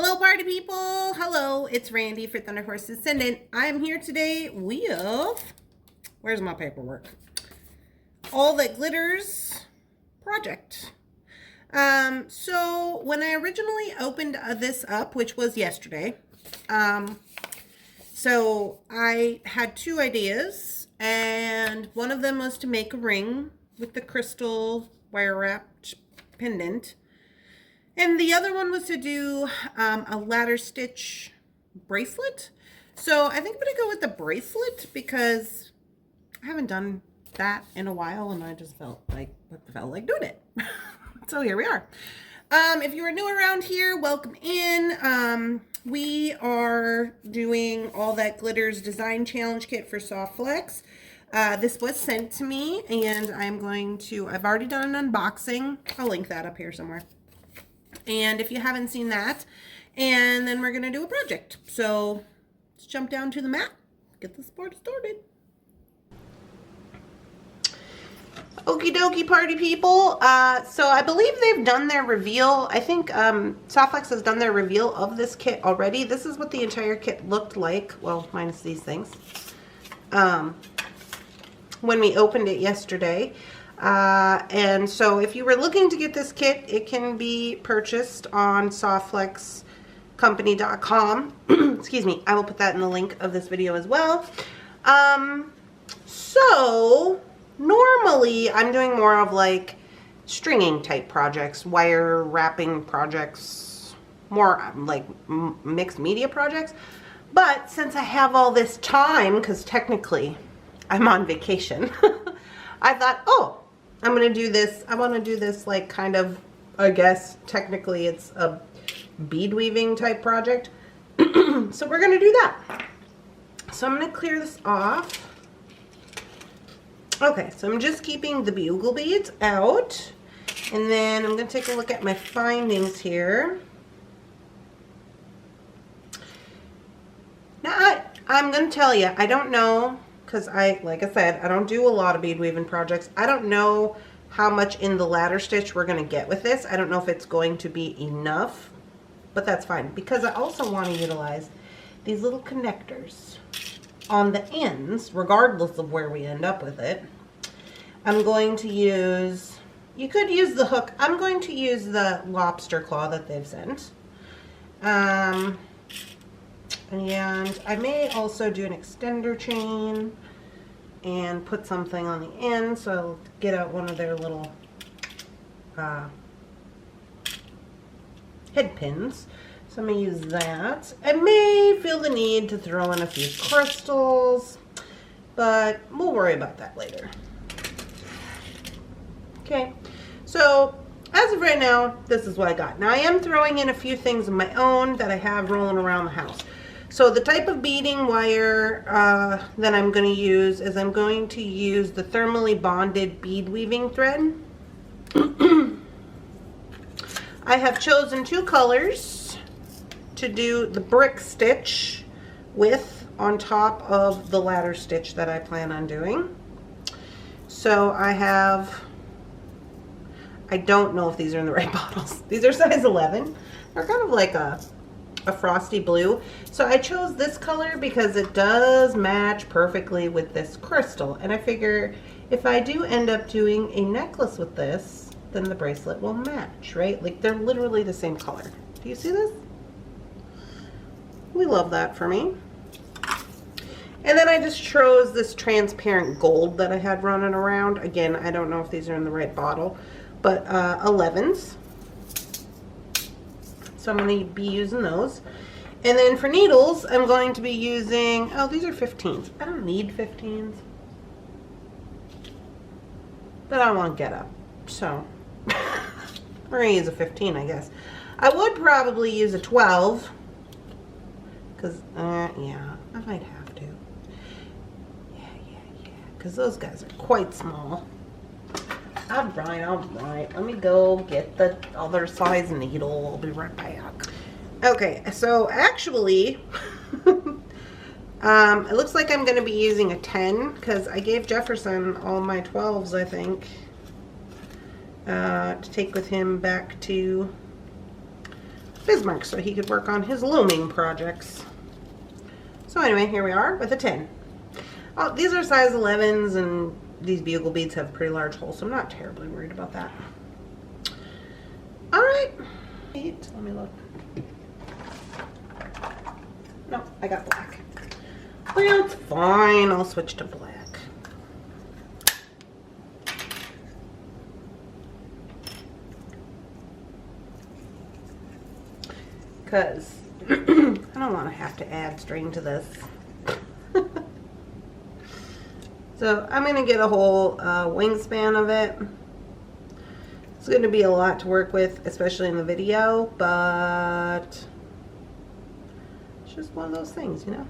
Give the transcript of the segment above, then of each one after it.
Hello, party people. Hello, it's Randy for Thunder Horse Ascendant. I'm here today with, where's my paperwork? All That Glitters project. So when I originally opened this up, which was yesterday, so I had two ideas, and one of them was to make a ring with the crystal wire wrapped pendant. And the other one was to do a ladder stitch bracelet. So I think I'm going to go with the bracelet because I haven't done that in a while and I just felt like doing it. So here we are. If you are new around here, welcome in. We are doing All That Glitters Design Challenge Kit for Soft Flex. This was sent to me and I've already done an unboxing. I'll link that up here somewhere. And if you haven't seen that, and then we're going to do a project. So let's jump down to the mat, get this board started. Okie dokie, party people. So I believe they've done their reveal. I think Softflex has done their reveal of this kit already. This is what the entire kit looked like. Well, minus these things. When we opened it yesterday. And so if you were looking to get this kit, it can be purchased on softflexcompany.com. Excuse me. I will put that in the link of this video as well. So normally I'm doing more of like stringing type projects, wire wrapping projects, more like mixed media projects. But since I have all this time, because technically I'm on vacation, I thought, oh, I'm going to do this. I want to do this like kind of, I guess, technically it's a bead weaving type project. So we're going to do that. So I'm going to clear this off. Okay, so I'm just keeping the bugle beads out. And then I'm going to take a look at my findings here. Now, I'm going to tell you, I don't know. Because like I said, I don't do a lot of bead weaving projects. I don't know how much in the ladder stitch we're going to get with this. I don't know if it's going to be enough, but that's fine. Because I also want to utilize these little connectors on the ends, regardless of where we end up with it. I'm going to use, you could use the hook. I'm going to use the lobster claw that they've sent. And I may also do an extender chain and put something on the end, so I'll get out one of their little head pins. So I'm going to use that. I may feel the need to throw in a few crystals, but we'll worry about that later. Okay, so as of right now, this is what I got. Now I am throwing in a few things of my own that I have rolling around the house. So the type of beading wire that I'm going to use is I'm going to use the thermally bonded bead weaving thread. I have chosen two colors to do the brick stitch with on top of the ladder stitch that I plan on doing. So I don't know if these are in the right bottles. These are size 11. They're kind of like a frosty blue. So I chose this color because it does match perfectly with this crystal. And I figure if I do end up doing a necklace with this, then the bracelet will match, right? Like they're literally the same color. Do you see this? We love that for me. And then I just chose this transparent gold that I had running around. Again, I don't know if these are in the right bottle, but 11s. So I'm going to be using those. And then for needles, I'm going to be using, oh, these are 15s. I don't need 15s. But I want to get up. So we're going to use a 15, I guess. I would probably use a 12. Because, yeah, I might have to. Yeah. Because those guys are quite small. All right. Let me go get the other size needle. I'll be right back. Okay, so actually, it looks like I'm going to be using a 10 because I gave Jefferson all my 12s, I think, to take with him back to Bismarck so he could work on his looming projects. So anyway, here we are with a 10. Oh, these are size 11s, and these bugle beads have pretty large holes, so I'm not terribly worried about that. All right. Let me look. No, I got black. Well, it's fine. I'll switch to black. Because I don't want to have to add string to this. So I'm going to get a whole wingspan of it. It's going to be a lot to work with, especially in the video, but it's just one of those things, you know?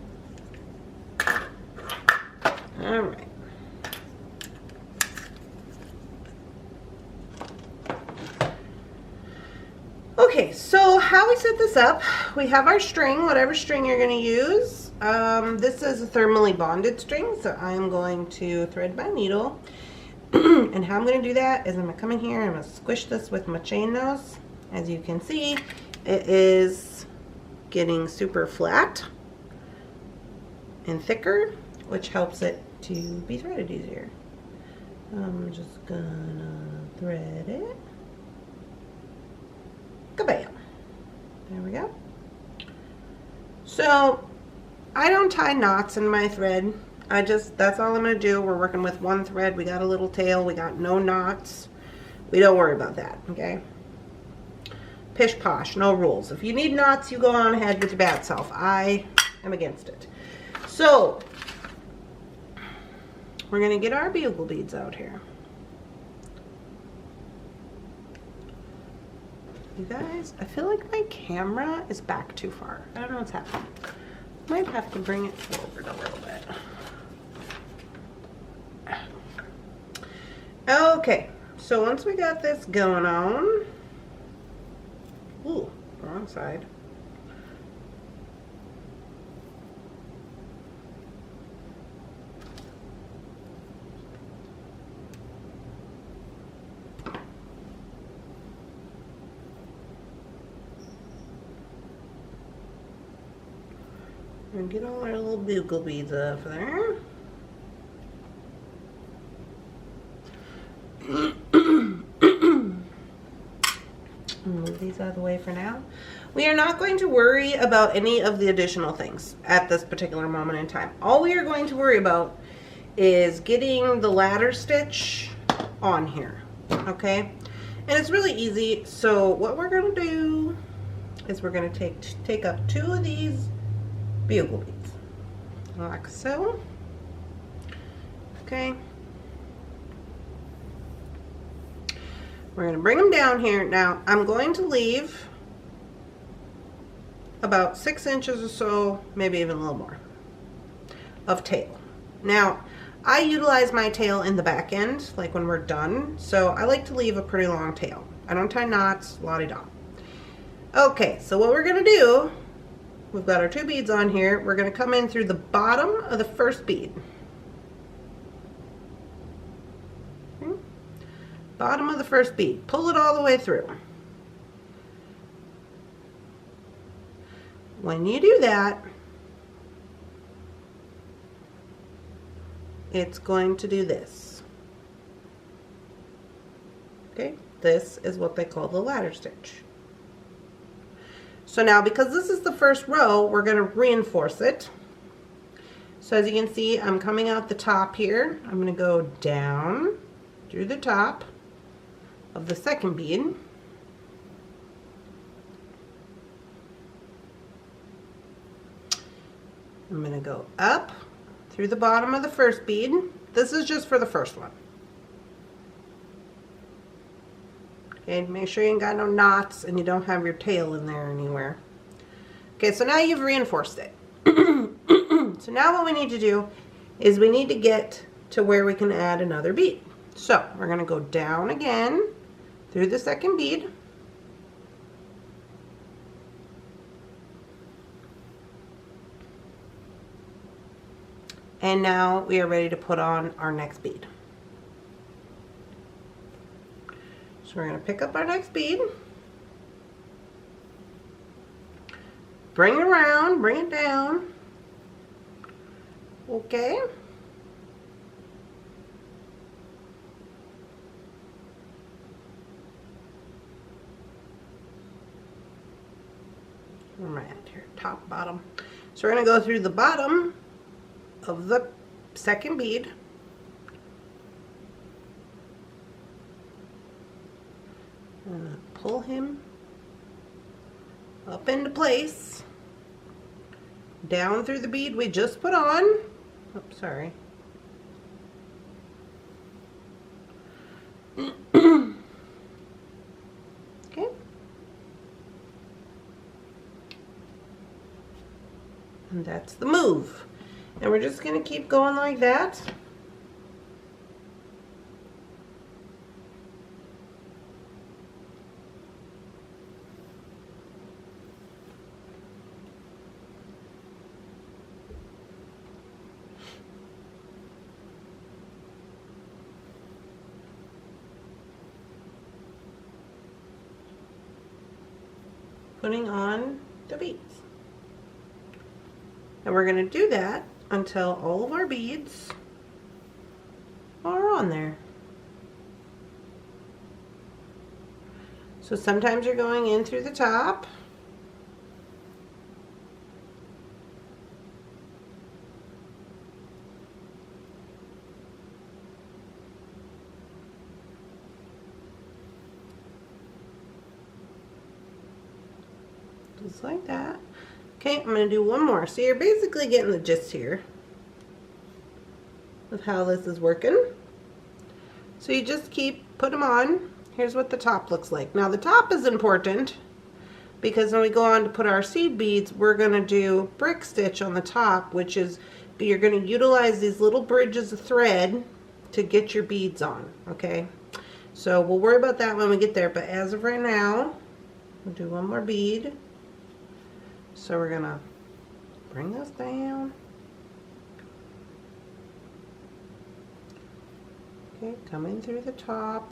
All right. Okay, so how we set this up, we have our string, whatever string you're going to use. This is a thermally bonded string, so I'm going to thread my needle. And how I'm going to do that is I'm going to come in here and I'm going to squish this with my chain nose. As you can see, it is getting super flat and thicker, which helps it to be threaded easier. I'm just going to thread it. Kabam. There we go. So I don't tie knots in my thread. That's all I'm going to do. We're working with one thread. We got a little tail. We got no knots. We don't worry about that, okay? Pish posh, no rules. If you need knots, you go on ahead with your bad self. I am against it. So we're going to get our bugle beads out here. You guys, I feel like my camera is back too far. I don't know what's happening. Might have to bring it forward a little bit. Okay, so once we got this going on, ooh, wrong side. And get all our little bugle beads off there. Move these out of the way for now. We are not going to worry about any of the additional things at this particular moment in time. All we are going to worry about is getting the ladder stitch on here, okay? And it's really easy. So what we're going to do is we're going to take up 2 of these bugle beads, like so, okay? We're going to bring them down here. Now, I'm going to leave about 6 inches or so, maybe even a little more, of tail. Now, I utilize my tail in the back end, like when we're done, so I like to leave a pretty long tail. I don't tie knots, la-di-da. Okay, so what we're going to do, we've got our 2 beads on here. We're going to come in through the bottom of the first bead. Bottom of the first bead. Pull it all the way through. When you do that, it's going to do this. Okay, this is what they call the ladder stitch. So now, because this is the first row, we're going to reinforce it. So as you can see, I'm coming out the top here. I'm going to go down through the top of the second bead. I'm going to go up through the bottom of the first bead. This is just for the first one. Okay, make sure you ain't got no knots and you don't have your tail in there anywhere. Okay, so now you've reinforced it. So now what we need to do is we need to get to where we can add another bead. So we're going to go down again through the second bead. And now we are ready to put on our next bead. So we're going to pick up our next bead. bring it around, bring it down. Okay. Where am I at here? Top, bottom. So we're going to go through the bottom of the second bead. I'm going to pull him up into place, down through the bead we just put on. Oops, sorry. Okay. And that's the move. And we're just going to keep going like that. Putting on the beads. And we're going to do that until all of our beads are on there. So sometimes you're going in through the top. Just like that. Okay, I'm going to do one more. So you're basically getting the gist here of how this is working. So you just put them on. Here's what the top looks like. Now the top is important because when we go on to put our seed beads, we're going to do brick stitch on the top, which is you're going to utilize these little bridges of thread to get your beads on, okay? So we'll worry about that when we get there, but as of right now, we'll do one more bead. So we're going to bring this down. Okay, come in through the top.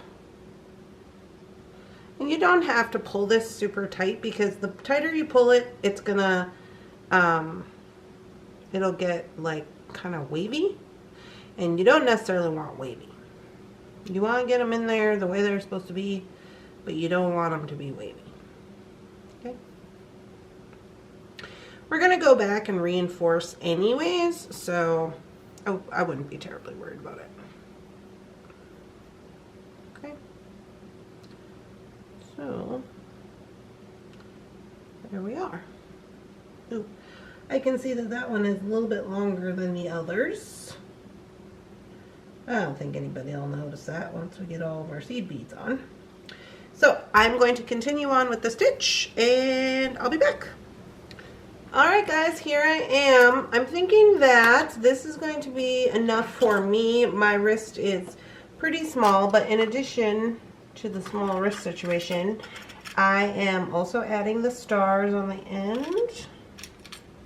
And you don't have to pull this super tight because the tighter you pull it, it's gonna, it'll get like kind of wavy. And you don't necessarily want wavy. You want to get them in there the way they're supposed to be, but you don't want them to be wavy. Okay. We're gonna go back and reinforce anyways, so I wouldn't be terribly worried about it. Okay. So there we are. Ooh, I can see that that one is a little bit longer than the others. I don't think anybody will notice that once we get all of our seed beads on. So I'm going to continue on with the stitch and I'll be back. Alright guys, here I am. I'm thinking that this is going to be enough for me. My wrist is pretty small, but in addition to the small wrist situation, I am also adding the stars on the end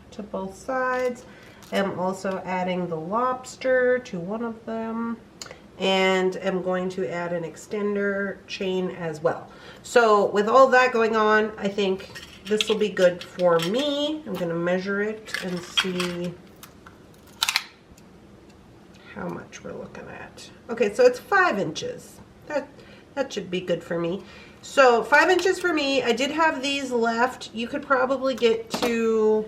to both sides. I'm also adding the lobster to one of them, and I'm going to add an extender chain as well. So with all that going on, I think this will be good for me. I'm going to measure it and see how much we're looking at. Okay, so it's 5 inches. That should be good for me. So 5 inches for me. I did have these left. You could probably get to,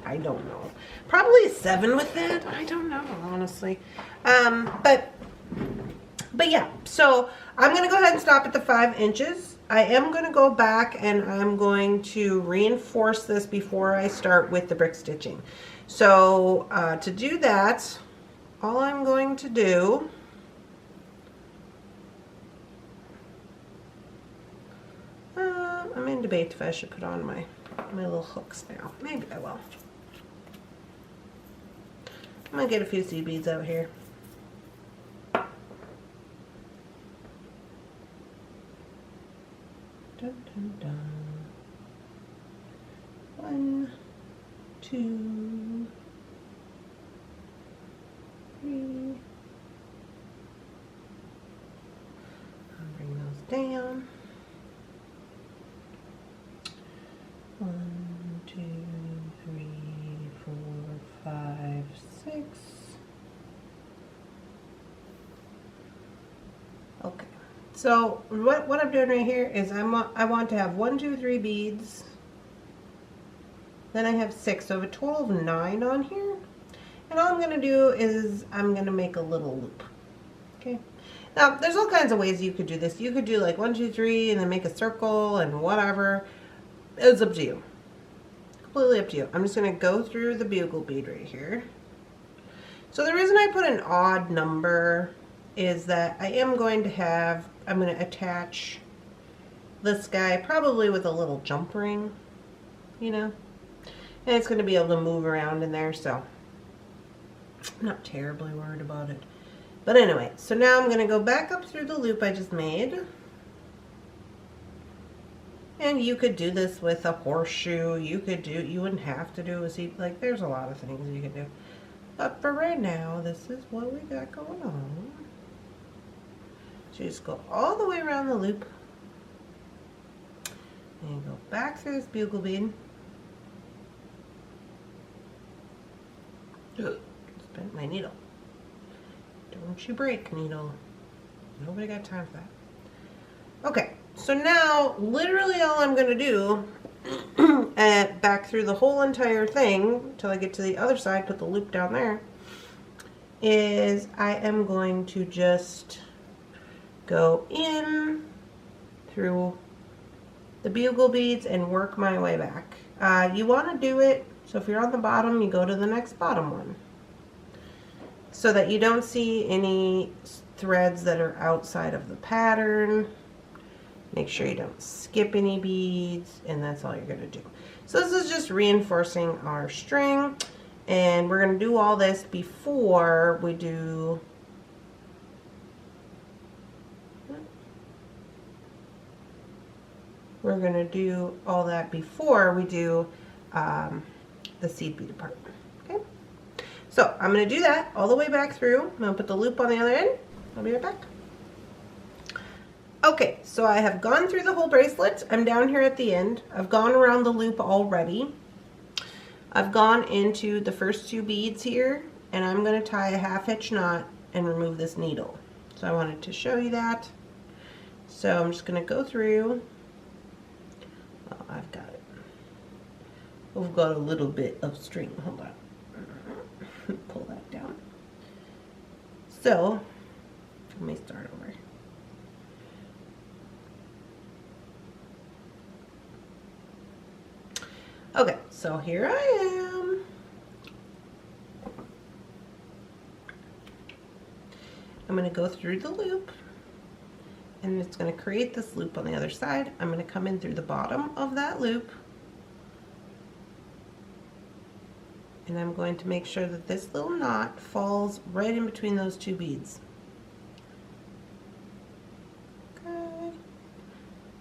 I don't know, probably 7 with that. I don't know, honestly. But yeah, so I'm going to go ahead and stop at the 5 inches. I am going to go back and I'm going to reinforce this before I start with the brick stitching. So to do that, all I'm going to do I'm in debate if I should put on my little hooks now. Maybe I will. I'm going to get a few seed beads out here. Dun, dun, dun. 1, 2, 3. I'll bring those down. 1, 2, So what I'm doing right here is I want to have 1, 2, 3 beads. Then I have 6, so I have a total of 9 on here. And all I'm going to do is I'm going to make a little loop. Okay. Now there's all kinds of ways you could do this. You could do like 1, 2, 3 and then make a circle and whatever. It's up to you. Completely up to you. I'm just going to go through the bugle bead right here. So the reason I put an odd number is that I am going to have, I'm going to attach this guy probably with a little jump ring, you know, and it's going to be able to move around in there, so I'm not terribly worried about it. But anyway, so now I'm going to go back up through the loop I just made. And you could do this with a horseshoe. You wouldn't have to do a seat. Like, there's a lot of things you could do. But for right now, this is what we got going on. So you just go all the way around the loop. And you go back through this bugle bead. Ugh, just bent my needle. Don't you break, needle. Nobody got time for that. Okay, so now literally all I'm going to do back through the whole entire thing till I get to the other side, put the loop down there, is I am going to just go in through the bugle beads and work my way back. You want to do it, so if you're on the bottom, you go to the next bottom one, so that you don't see any threads that are outside of the pattern. Make sure you don't skip any beads, and that's all you're going to do. So this is just reinforcing our string, and we're going to do all this before we do all that before we do the seed bead part. Okay, so I'm going to do that all the way back through. I'm going to put the loop on the other end. I'll be right back. Okay, so I have gone through the whole bracelet. I'm down here at the end. I've gone around the loop already. I've gone into the first 2 beads here, and I'm going to tie a 1/2 hitch knot and remove this needle. So I wanted to show you that. So I'm just going to go through. Oh, I've got it. We've got a little bit of string. Hold on. Pull that down. So let me start over. Okay, so here I am. I'm going to go through the loop, and it's going to create this loop on the other side. I'm going to come in through the bottom of that loop, and I'm going to make sure that this little knot falls right in between those 2 beads. Okay,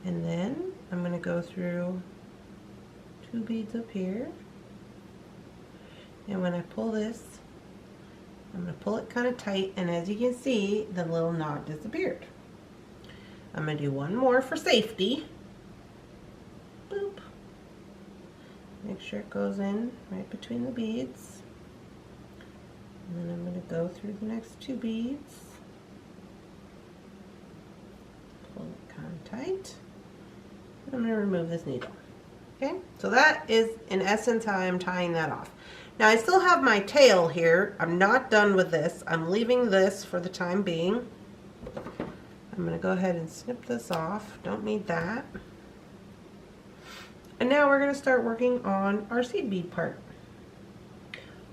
and then I'm going to go through 2 beads up here, and when I pull this, I'm going to pull it kind of tight, and as you can see, the little knot disappeared. I'm going to do one more for safety. Boop. Make sure it goes in right between the beads, and then I'm going to go through the next 2 beads, pull it kind of tight, and I'm going to remove this needle. Okay, so that is in essence how I'm tying that off. Now I still have my tail here. I'm not done with this. I'm leaving this for the time being. I'm going to go ahead and snip this off. Don't need that. And now we're going to start working on our seed bead part,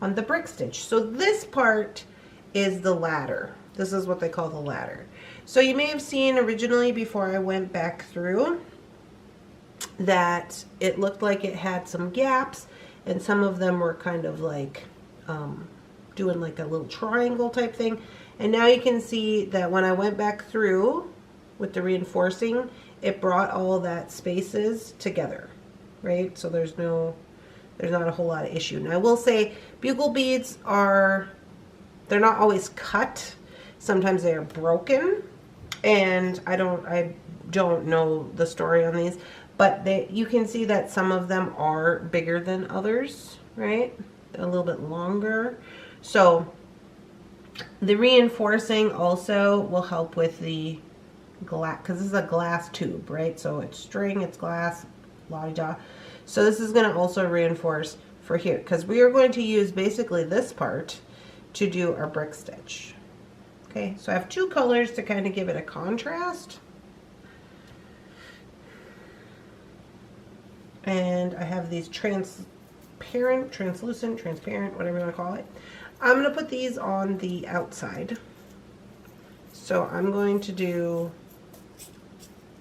on the brick stitch. So this part is the ladder. This is what they call the ladder. So you may have seen originally before I went back through that it looked like it had some gaps, and some of them were kind of like doing like a little triangle type thing. And now you can see that when I went back through with the reinforcing, it brought all that spaces together, right? So there's not a whole lot of issue. Now I will say bugle beads they're not always cut. Sometimes they are broken, and I don't know the story on these, but you can see that some of them are bigger than others, right? A little bit longer. So the reinforcing also will help with the glass, because this is a glass tube, right? So it's string, it's glass, la-di-da. So this is going to also reinforce for here, because we are going to use basically this part to do our brick stitch. Okay, so I have two colors to kind of give it a contrast. And I have these transparent, translucent, transparent, whatever you want to call it. I'm going to put these on the outside. So I'm going to do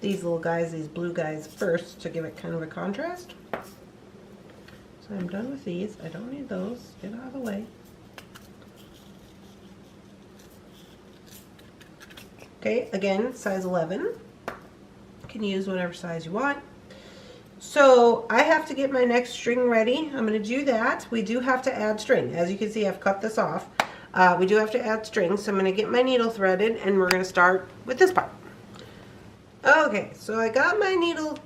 these little guys, these blue guys first to give it kind of a contrast. So I'm done with these. I don't need those. Get out of the way. Okay, again, size 11. You can use whatever size you want. So I have to get my next string ready. I'm going to do that. We do have to add string. As you can see, I've cut this off. We do have to add string, so I'm going to get my needle threaded, and we're going to start with this part. Okay, so I got my needle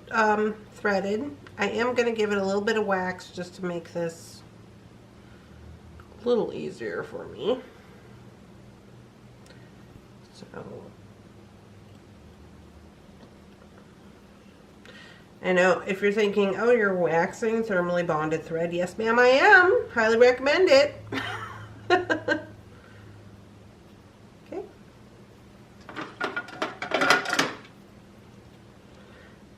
threaded. I am going to give it a little bit of wax just to make this a little easier for me. So I know if you're thinking, oh, you're waxing thermally bonded thread. Yes, ma'am, I am. Highly recommend it. Okay.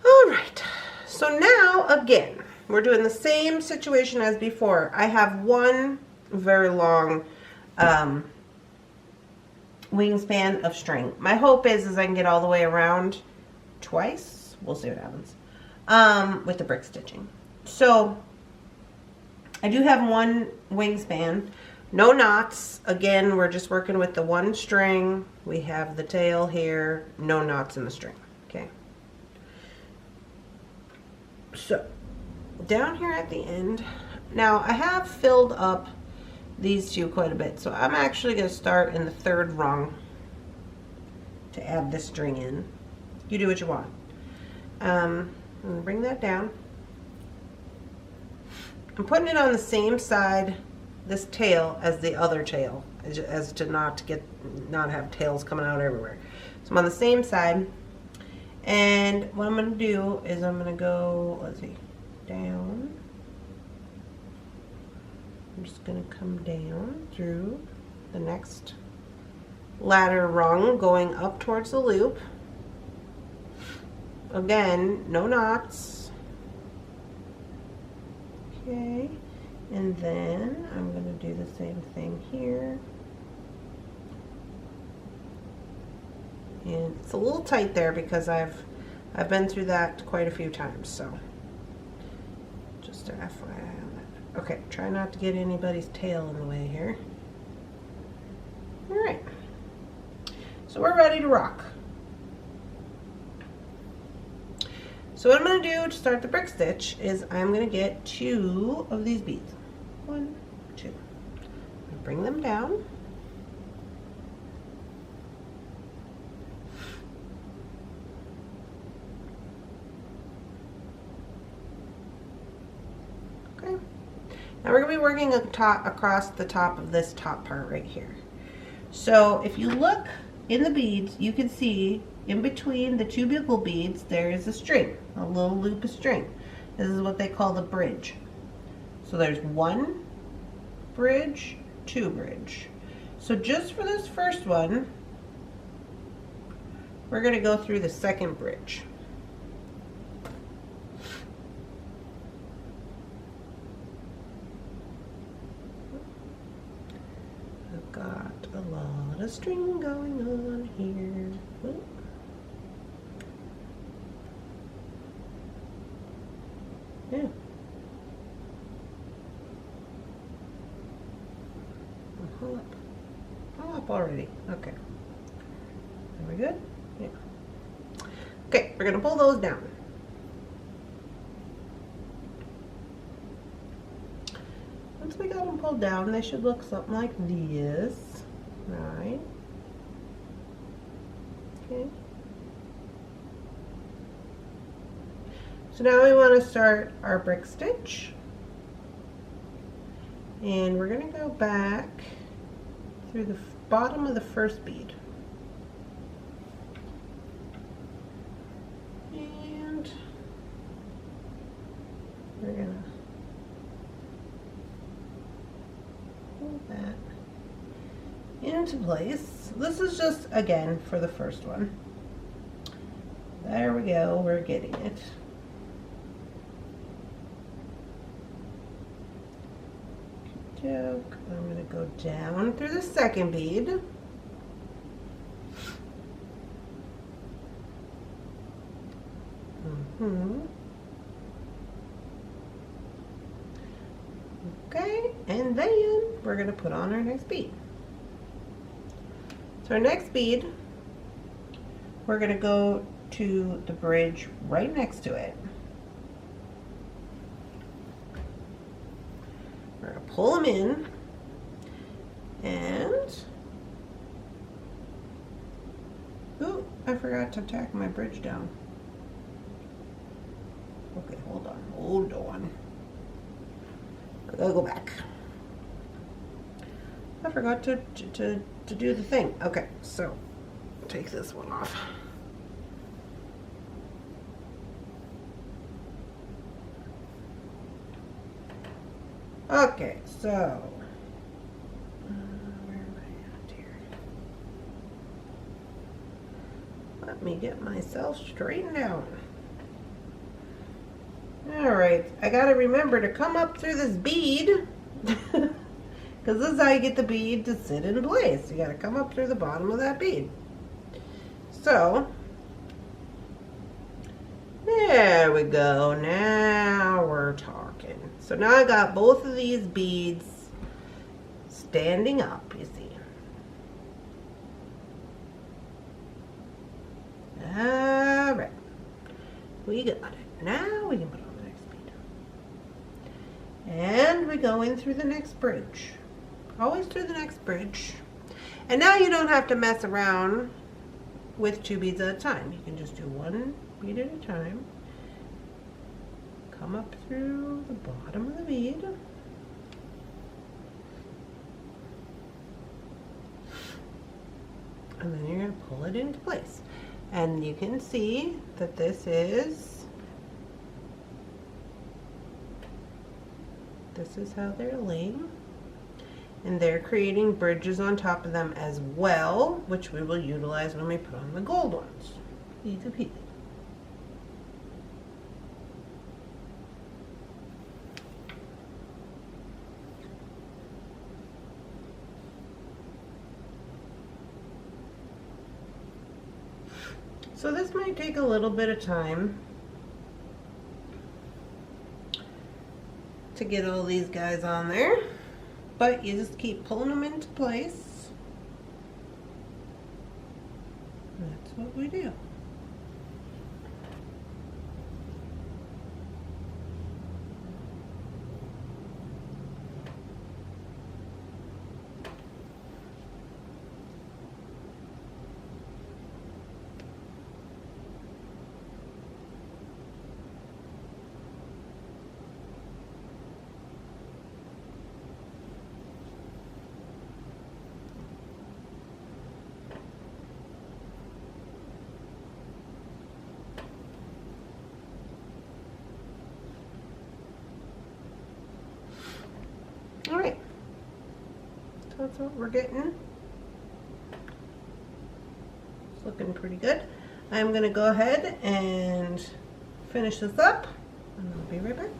All right. So now, again, we're doing the same situation as before. I have one very long wingspan of string. My hope is I can get all the way around twice. We'll see what happens. With the brick stitching. So I do have one wingspan, no knots. Again, we're just working with the one string. We have the tail here, no knots in the string. Okay. So down here at the end, now I have filled up these two quite a bit. So I'm actually going to start in the third rung to add this string in. You do what you want. I'm going to bring that down. I'm putting it on the same side, this tail, as the other tail, as to not have tails coming out everywhere. So I'm on the same side, and what I'm going to do is I'm going to go, let's see, down. I'm just going to come down through the next ladder rung, going up towards the loop. Again, no knots. Okay, and then I'm going to do the same thing here. And it's a little tight there because I've been through that quite a few times, so just an FYI on that. Okay, try not to get anybody's tail in the way here. All right, so we're ready to rock. So what I'm going to do to start the brick stitch is I'm going to get two of these beads. 1, 2. Bring them down. Okay. Now we're going to be working across the top of this top part right here. So if you look in the beads, you can see in between the two bugle beads there is a string, a little loop of string. This is what they call the bridge. So there's one bridge, two bridge. So just for this first one, we're going to go through the second bridge. I've got a lot of string going on here. Ooh. Yeah. Pull up already. Okay. Are we good? Yeah. Okay, we're gonna pull those down. Once we got them pulled down, they should look something like this. Right. Okay. So now we want to start our brick stitch, and we're going to go back through the bottom of the first bead. into place. This is just, again, for the first one. There we go, we're getting it. Joke. I'm going to go down through the second bead. Okay, and then we're going to put on our next bead. So our next bead, we're going to go to the bridge right next to it. We're going to pull them in, and ooh, I forgot to tack my bridge down. Okay, hold on. I gotta go back. I forgot to do the thing. Okay, so take this one off. Okay, so where am I at here? Let me get myself straightened out. Alright, I gotta remember to come up through this bead because this is how you get the bead to sit in place. You gotta come up through the bottom of that bead. So, there we go. Now we're talking. So now I got both of these beads standing up, you see. Alright, we got it. Now we can put on the next bead. And we go in through the next bridge. Always through the next bridge. And now you don't have to mess around with 2 beads at a time. You can just do 1 bead at a time. Come up through the bottom of the bead. And then you're going to pull it into place. And you can see that this is how they're laying. And they're creating bridges on top of them as well, which we will utilize when we put on the gold ones. Easy peasy. So this might take a little bit of time to get all these guys on there, but you just keep pulling them into place. That's what we do. All right, so that's what we're getting. It's looking pretty good. I'm gonna go ahead and finish this up, and I'll be right back.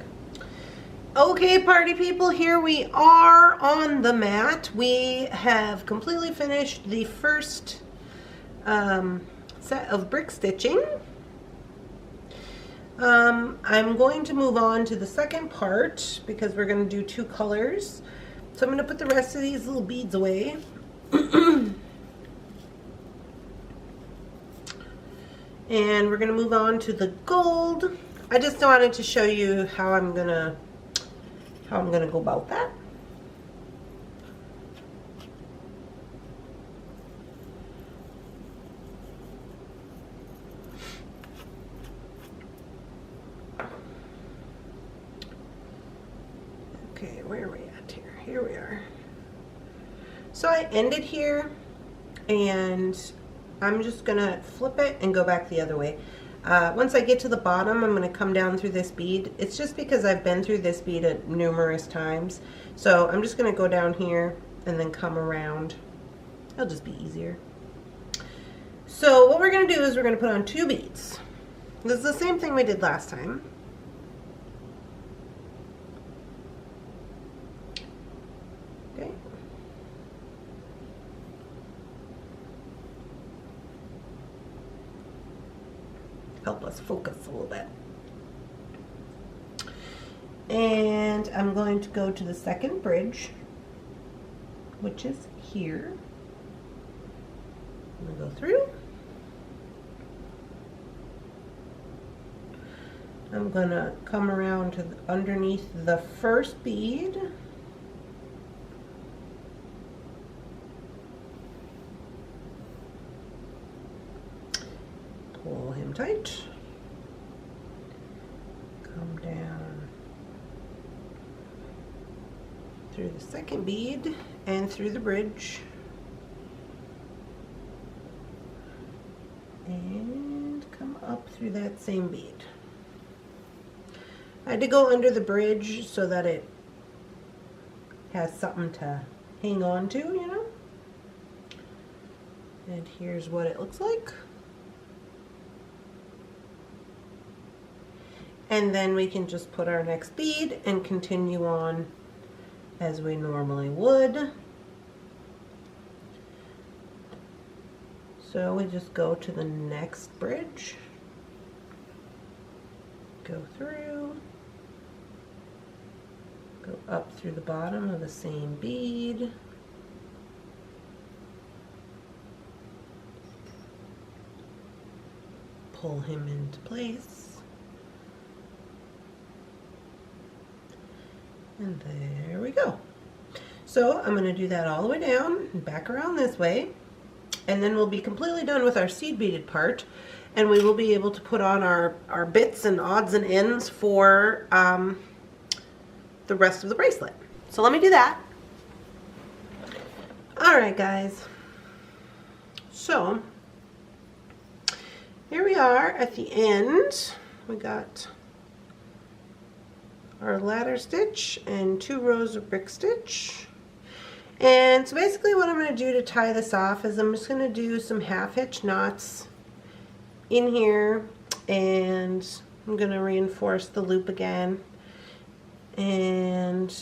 Okay, party people, here we are on the mat. We have completely finished the first set of brick stitching. I'm going to move on to the second part because we're going to do 2 colors. So I'm going to put the rest of these little beads away. And we're going to move on to the gold. I just wanted to show you how I'm going to go about that. Okay, where are we at here? Here we are. So I ended here, and I'm just gonna flip it and go back the other way. Once I get to the bottom, I'm gonna come down through this bead. It's just because I've been through this bead numerous times. So I'm just gonna go down here and then come around It'll just be easier. So what we're going to do is we're going to put on 2 beads. This is the same thing we did last time. Okay. Help us focus a little bit. And I'm going to go to the second bridge, which is here. I'm going to go through. I'm going to come around to underneath the first bead. Pull him tight. Come down through the second bead and through the bridge. And come up through that same bead. I had to go under the bridge so that it has something to hang on to, you know. And here's what it looks like. And then we can just put our next bead and continue on as we normally would. So we just go to the next bridge, go through, go up through the bottom of the same bead, pull him into place, and there we go. So I'm going to do that all the way down and back around this way, and then we'll be completely done with our seed beaded part, and we will be able to put on our bits and odds and ends for the rest of the bracelet. So let me do that. Alright guys, so here we are at the end. We got our ladder stitch and 2 rows of brick stitch. And so basically what I'm going to do to tie this off is I'm just going to do some half hitch knots in here, and I'm going to reinforce the loop again, and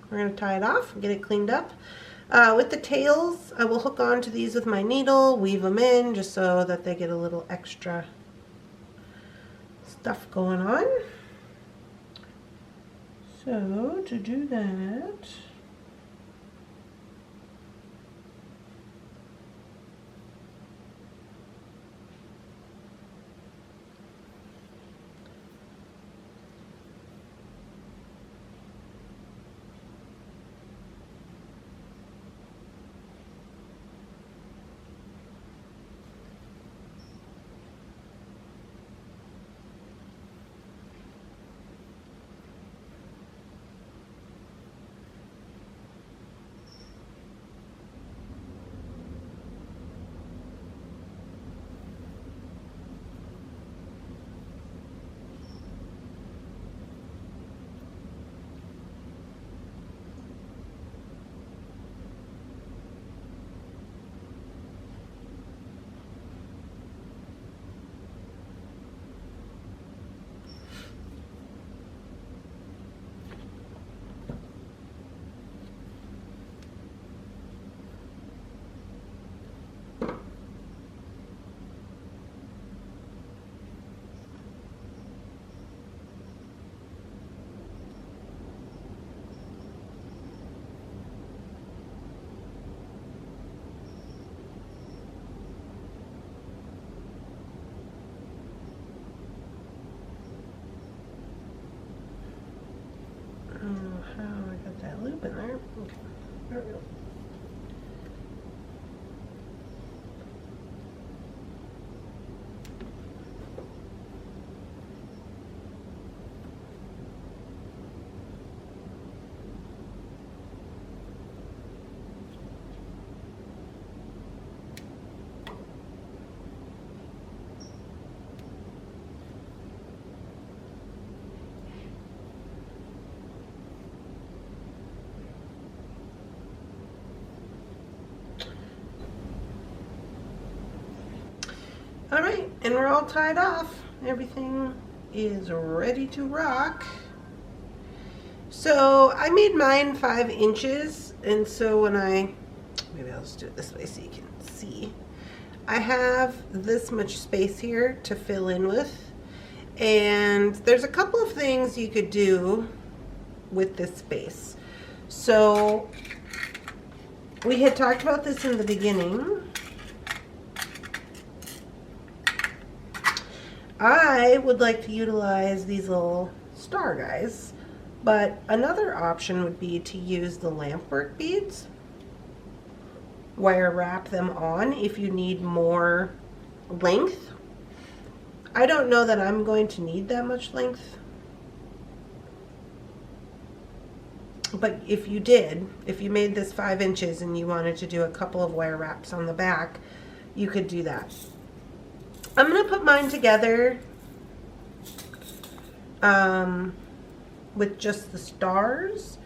we're going to tie it off and get it cleaned up. With the tails, I will hook onto these with my needle, weave them in just so that they get a little extra stuff going on. So to do that, how I got that loop in there. Okay, there we go. And we're all tied off. Everything is ready to rock. So I made mine 5 inches, and so when maybe I'll just do it this way so you can see. I have this much space here to fill in with, and there's a couple of things you could do with this space. So we had talked about this in the beginning. I would like to utilize these little star guys, but another option would be to use the lampwork beads, wire wrap them on if you need more length. I don't know that I'm going to need that much length, but if you did, if you made this 5 inches and you wanted to do a couple of wire wraps on the back, you could do that. I'm going to put mine together with just the stars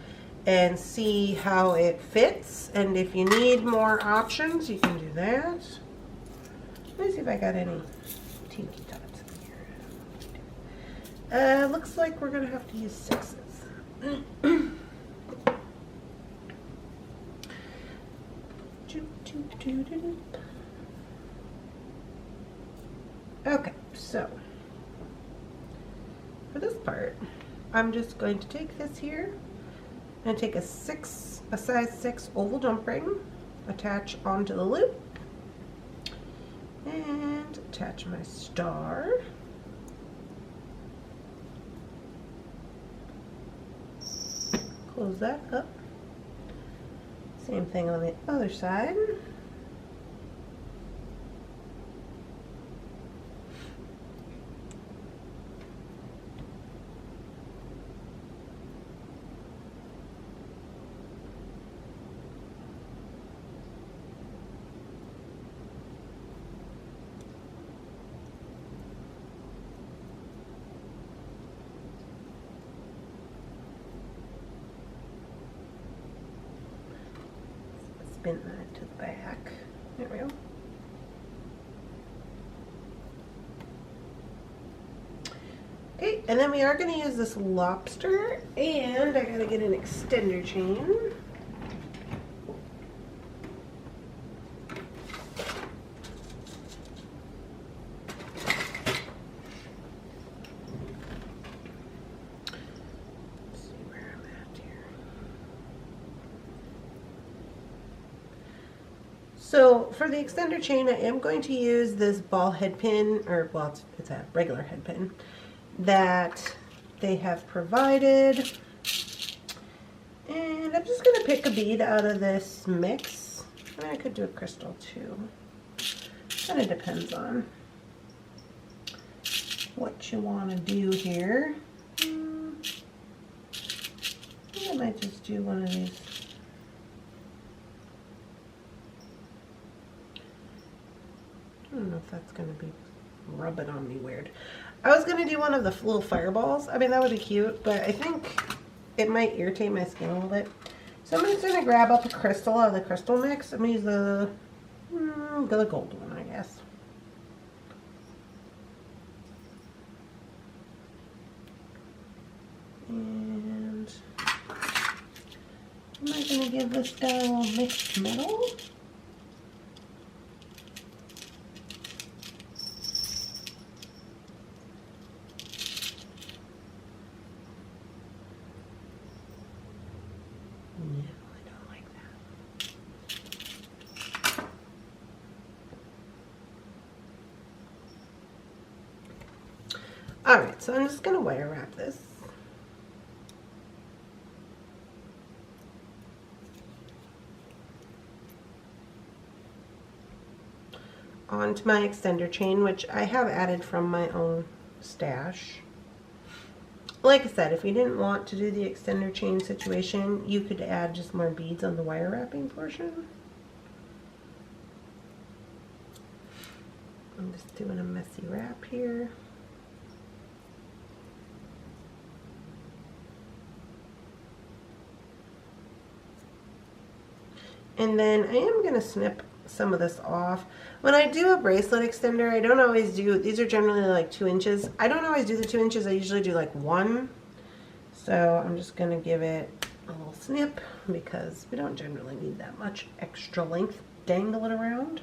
and see how it fits. And if you need more options, you can do that. Let me see if I got any tinky dots in here. Looks like we're going to have to use 6s. Okay, so for this part, I'm just going to take this here and take a size 6 oval jump ring, attach onto the loop, and attach my star. Close that up. Same thing on the other side. Spin that to the back. There we go. Okay, and then we are going to use this lobster, and I gotta get an extender chain. So for the extender chain, I am going to use this ball head pin, or well, it's a regular head pin that they have provided. And I'm just going to pick a bead out of this mix. I mean, I could do a crystal too. Kind of depends on what you want to do here. I think I might just do one of these. I don't know if that's going to be rubbing on me weird. I was going to do one of the little fireballs. I mean, that would be cute, but I think it might irritate my skin a little bit. So I'm just going to grab up a crystal out of the crystal mix. I'm going to use the gold one, I guess. And am I going to give this guy a little mixed metal? Alright, so I'm just going to wire wrap this. Onto my extender chain, which I have added from my own stash. Like I said, if you didn't want to do the extender chain situation, you could add just more beads on the wire wrapping portion. I'm just doing a messy wrap here. And then I am going to snip some of this off. When I do a bracelet extender, I don't always do, these are generally like 2 inches. I don't always do the 2 inches, I usually do like 1. So I'm just gonna give it a little snip because we don't generally need that much extra length dangling around.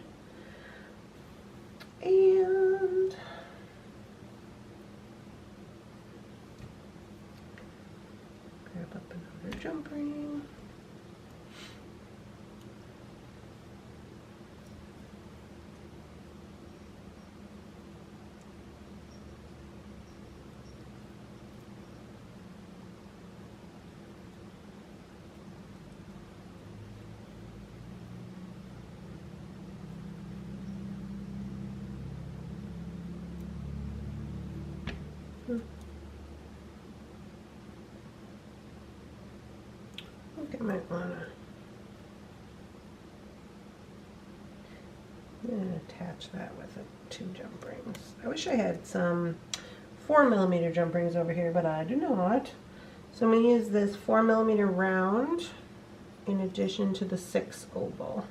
And grab up another jump ring. I think I might want to attach that with 2 jump rings. I wish I had some 4mm jump rings over here, but I do not. So I'm going to use this 4mm round in addition to the 6 oval.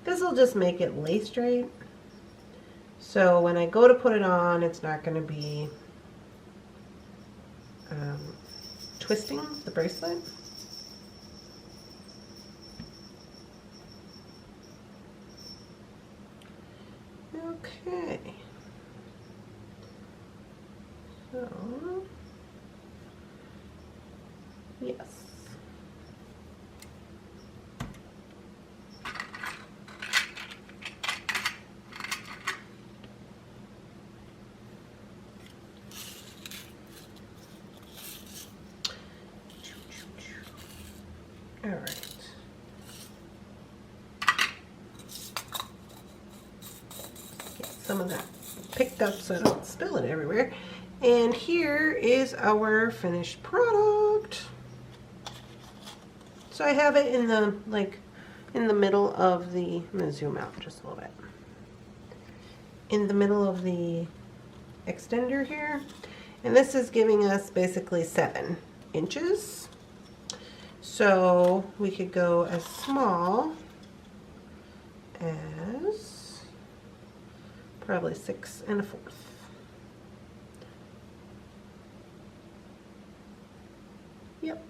This will just make it lay straight. So when I go to put it on, it's not going to be twisting the bracelet. Okay. So, yes. All right. Get some of that picked up so I don't spill it everywhere. And here is our finished product. So I have it in the, like, in the middle of the, I'm going to zoom out just a little bit. In the middle of the extender here. And this is giving us basically 7 inches. So we could go as small as probably 6 1/4. Yep.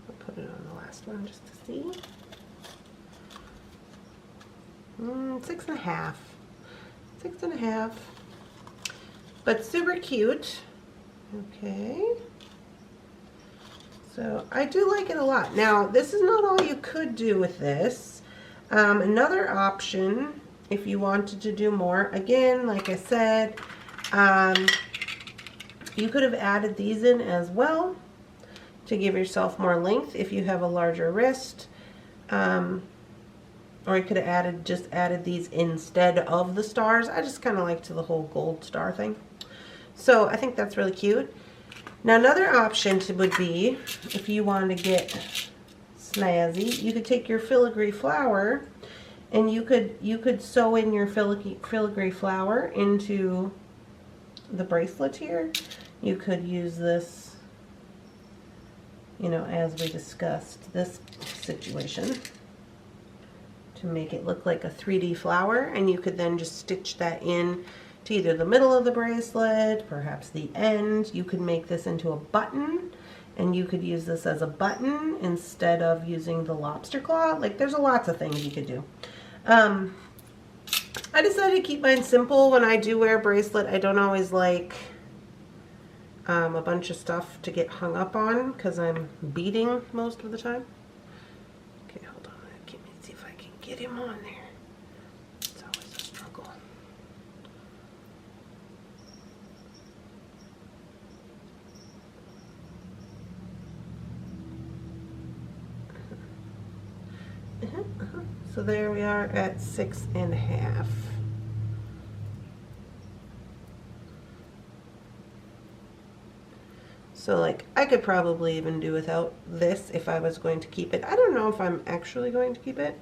I'll put it on the last one just to see. 6 1/2. 6 1/2. But super cute. Okay. So I do like it a lot. Now, this is not all you could do with this. Another option, if you wanted to do more, again, like I said, you could have added these in as well to give yourself more length if you have a larger wrist. Or you could have just added these instead of the stars. I just kind of liked the whole gold star thing. So I think that's really cute. Now another option would be, if you wanted to get snazzy, you could take your filigree flower and you could sew in your filigree flower into the bracelet here. You could use this, you know, as we discussed, this situation, to make it look like a 3D flower, and you could then just stitch that in to either the middle of the bracelet, perhaps the end. You could make this into a button, and you could use this as a button instead of using the lobster claw. Like, there's lots of things you could do. I decided to keep mine simple. When I do wear a bracelet, I don't always like a bunch of stuff to get hung up on because I'm beading most of the time. Okay, hold on. Let me see if I can get him on there. It's always a struggle. So there we are at 6 1/2. So like, I could probably even do without this if I was going to keep it. I don't know if I'm actually going to keep it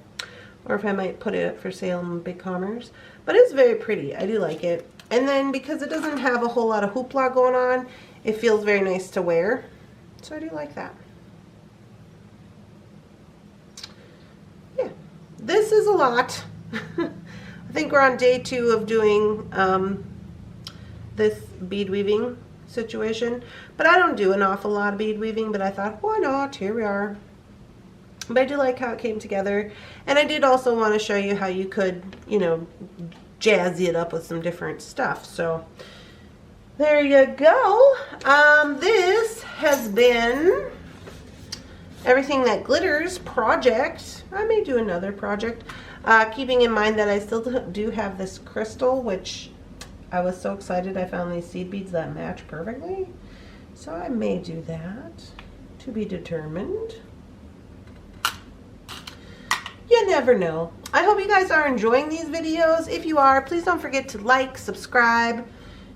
or if I might put it up for sale in Big Commerce, but it's very pretty. I do like it. And then because it doesn't have a whole lot of hoopla going on, it feels very nice to wear. So I do like that. this is a lot. I think we're on day 2 of doing this bead weaving situation, but I don't do an awful lot of bead weaving, but I thought, why not? Here we are. But I do like how it came together, and I did also want to show you how you could, you know, jazzy it up with some different stuff. So there you go. This has been Everything That Glitters project. I may do another project, keeping in mind that I still do have this crystal, which I was so excited I found these seed beads that match perfectly. So I may do that, to be determined. You never know. I hope you guys are enjoying these videos. If you are, please don't forget to like, subscribe,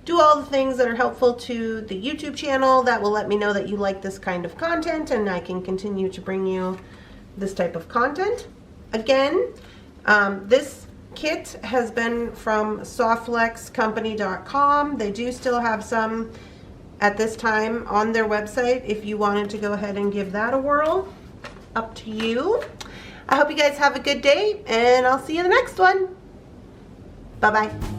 do all the things that are helpful to the YouTube channel. That will let me know that you like this kind of content, and I can continue to bring you this type of content. Again, this kit has been from softflexcompany.com. They do still have some at this time on their website if you wanted to go ahead and give that a whirl. Up to you. I hope you guys have a good day, and I'll see you in the next one. Bye-bye.